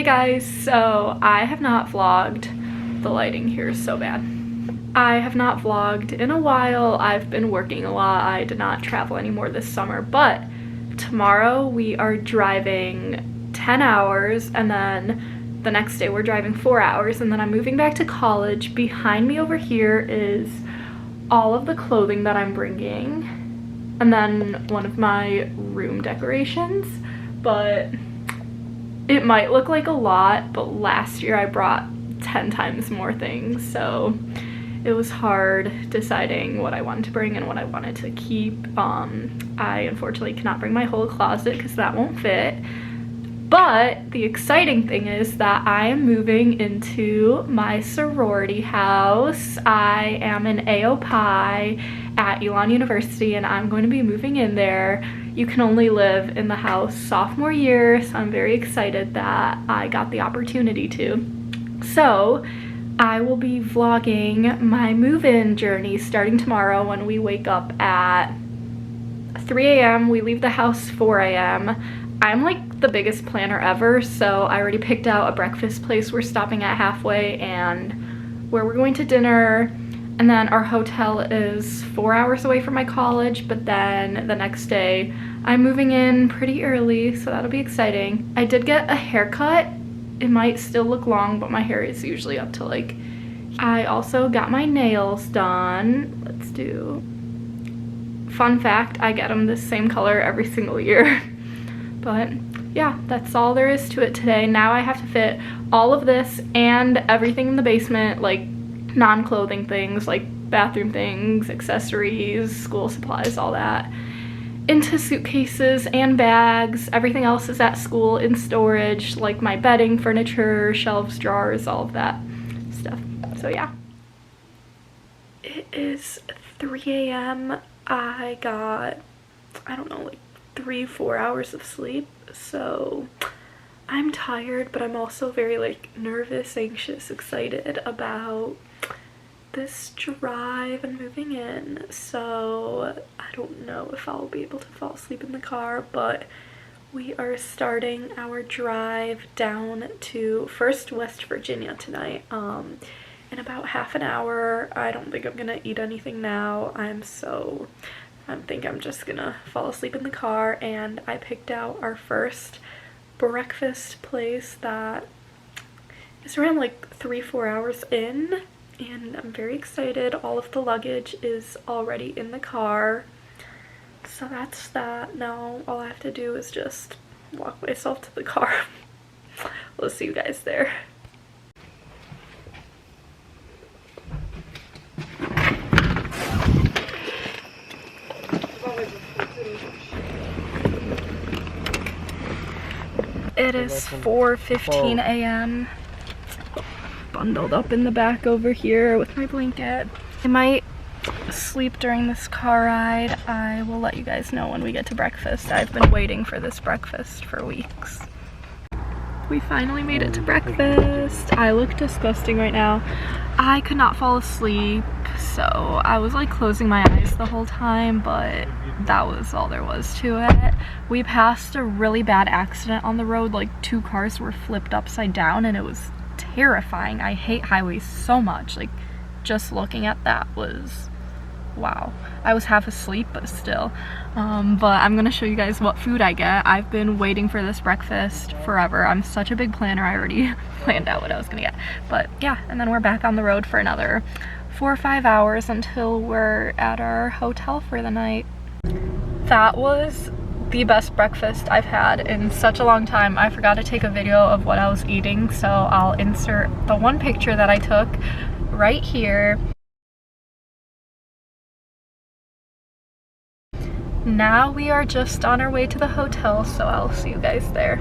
guys, so I have not vlogged. The lighting here is so bad. I have not vlogged in a while. I've been working a lot. I did not travel anymore this summer, but tomorrow we are driving 10 hours and then the next day we're driving 4 hours and then I'm moving back to college. Behind me over here is all of the clothing that I'm bringing and then one of my room decorations, but it might look like a lot, but last year I brought 10 times more things, so it was hard deciding what I wanted to bring and what I wanted to keep. I unfortunately cannot bring my whole closet because that won't fit, but the exciting thing is that I am moving into my sorority house. I am an AOII at Elon University and I'm going to be moving in there. You can only live in the house sophomore year, so I'm very excited that I got the opportunity to. So I will be vlogging my move-in journey starting tomorrow when we wake up at 3 a.m. We leave the house 4 a.m. I'm like the biggest planner ever, so I already picked out a breakfast place we're stopping at halfway and where we're going to dinner. And then our hotel is 4 hours away from my college, but then the next day I'm moving in pretty early, so that'll be exciting. I did get a haircut. It might still look long, but my hair is usually up to like... I also got my nails done. Let's do... Fun fact, I get them this same color every single year. But yeah, that's all there is to it today. Now I have to fit all of this and everything in the basement, like non-clothing things like bathroom things, accessories, school supplies, all that, into suitcases and bags. Everything else is at school in storage, like my bedding, furniture, shelves, drawers, all of that stuff. So yeah. It is 3 a.m. I got, I don't know, like 3-4 hours of sleep, so I'm tired, but I'm also very like nervous, anxious, excited about this drive and moving in. So I don't know if I'll be able to fall asleep in the car, but we are starting our drive down to first West Virginia tonight in about half an hour. I don't think I'm gonna eat anything now. I think I'm just gonna fall asleep in the car, and I picked out our first breakfast place that is around like 3-4 hours in, and I'm very excited. All of the luggage is already in the car, so that's that. Now all I have to do is just walk myself to the car. We'll see you guys there. It is 4:15 a.m. Bundled up in the back over here with my blanket. I might sleep during this car ride. I will let you guys know when we get to breakfast. I've been waiting for this breakfast for weeks. We finally made it to breakfast. I look disgusting right now. I could not fall asleep, so I was like closing my eyes the whole time, but that was all there was to it. We passed a really bad accident on the road. Like 2 cars were flipped upside down and it was terrifying. I hate highways so much. Like just looking at that was wow. I was half asleep, but still. But I'm gonna show you guys what food I get. I've been waiting for this breakfast forever. I'm such a big planner. I already planned out what I was gonna get. But yeah, and then we're back on the road for another 4 or 5 hours until we're at our hotel for the night. That was the best breakfast I've had in such a long time. I forgot to take a video of what I was eating, so I'll insert the one picture that I took right here. Now we are just on our way to the hotel, so I'll see you guys there.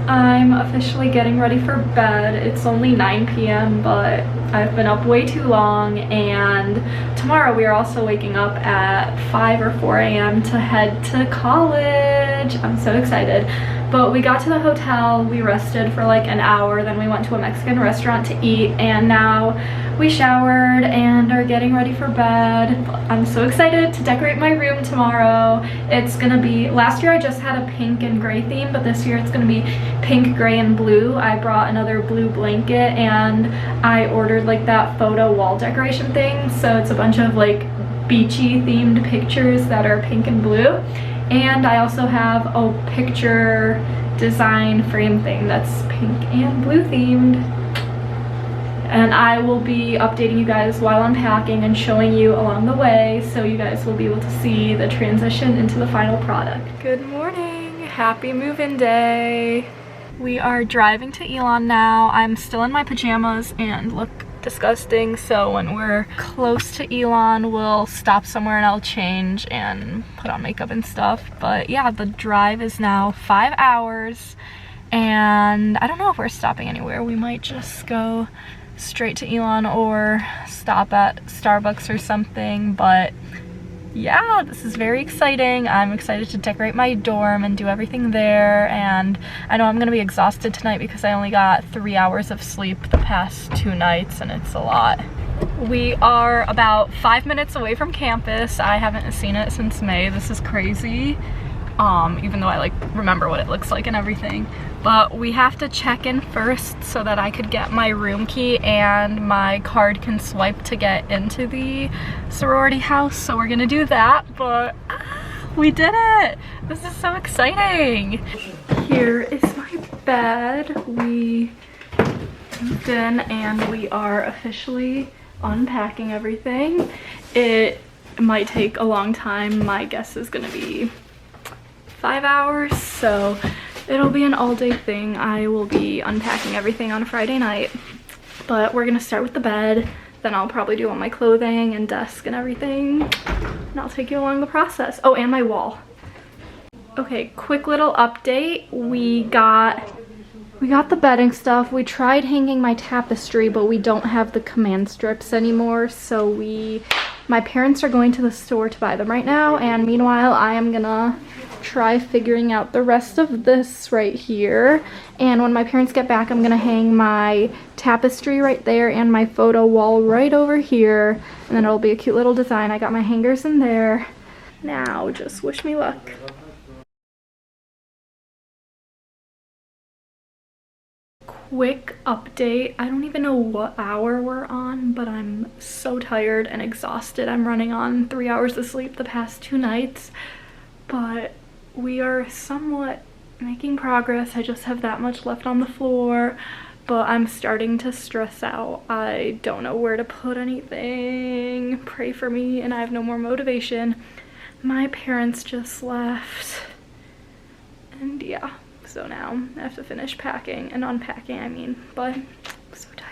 I'm officially getting ready for bed. It's only 9 p.m. but I've been up way too long, and tomorrow we are also waking up at 5 or 4 a.m. to head to college. I'm so excited. But we got to the hotel, we rested for like an hour, then we went to a Mexican restaurant to eat, and now we showered and are getting ready for bed. I'm so excited to decorate my room tomorrow. It's gonna be, last year I just had a pink and gray theme, but this year it's gonna be pink, gray, and blue. I brought another blue blanket and I ordered like that photo wall decoration thing. So it's a bunch of like beachy themed pictures that are pink and blue. And I also have a picture design frame thing that's pink and blue themed. And I will be updating you guys while I'm packing and showing you along the way, so you guys will be able to see the transition into the final product. Good morning, happy move-in day. We are driving to Elon now. I'm still in my pajamas and look disgusting, so when we're close to Elon we'll stop somewhere and I'll change and put on makeup and stuff. But yeah, the drive is now 5 hours and I don't know if we're stopping anywhere. We might just go straight to Elon or stop at Starbucks or something. But yeah, this is very exciting. I'm excited to decorate my dorm and do everything there, and I know I'm gonna be exhausted tonight because I only got 3 hours of sleep the past 2 nights and it's a lot. We are about 5 minutes away from campus. I haven't seen it since May. This is crazy. Even though I like remember what it looks like and everything. But we have to check in first so that I could get my room key and my card can swipe to get into the sorority house. So we're gonna do that, but we did it! This is so exciting! Here is my bed. We moved in and we are officially unpacking everything. It might take a long time. My guess is gonna be 5 hours, so it'll be an all-day thing. I will be unpacking everything on a Friday night, but we're gonna start with the bed, then I'll probably do all my clothing and desk and everything, and I'll take you along the process. Oh, and my wall. Okay, quick little update. We got the bedding stuff. We tried hanging my tapestry, but we don't have the command strips anymore, so my parents are going to the store to buy them right now, and meanwhile I am gonna try figuring out the rest of this right here. And when my parents get back, I'm gonna hang my tapestry right there and my photo wall right over here, and then it'll be a cute little design. I got my hangers in there. Now just wish me luck. Quick update. I don't even know what hour we're on, but I'm so tired and exhausted. I'm running on 3 hours of sleep the past 2 nights, but we are somewhat making progress. I just have that much left on the floor, but I'm starting to stress out. I don't know where to put anything. Pray for me, and I have no more motivation. My parents just left, and yeah. So now I have to finish packing and unpacking, I mean, but I'm so tired.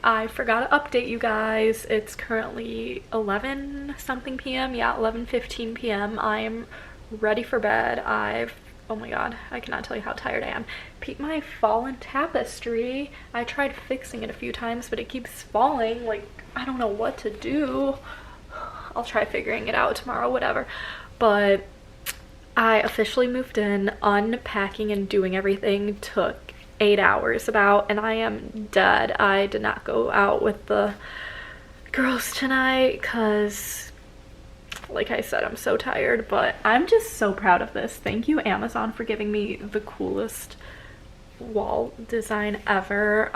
I forgot to update you guys. It's currently 11 something p.m. Yeah, 11:15 p.m. I am ready for bed. Oh my god, I cannot tell you how tired I am. Peep my fallen tapestry. I tried fixing it a few times, but it keeps falling. Like, I don't know what to do. I'll try figuring it out tomorrow, whatever. But I officially moved in. Unpacking and doing everything took 8 hours about, and I am dead. I did not go out with the girls tonight because, like I said, I'm so tired, but I'm just so proud of this. Thank you, Amazon, for giving me the coolest wall design ever.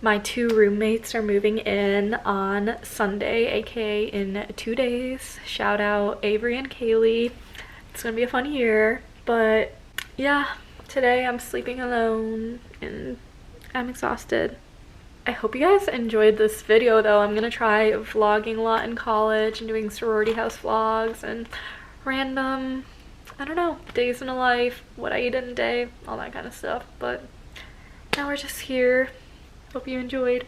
My 2 roommates are moving in on Sunday, aka in 2 days. Shout out Avery and Kaylee. It's gonna be a fun year, but yeah, today I'm sleeping alone and I'm exhausted. I hope you guys enjoyed this video though. I'm gonna try vlogging a lot in college and doing sorority house vlogs and random, I don't know, days in a life, what I eat in a day, all that kind of stuff. But now we're just here. Hope you enjoyed.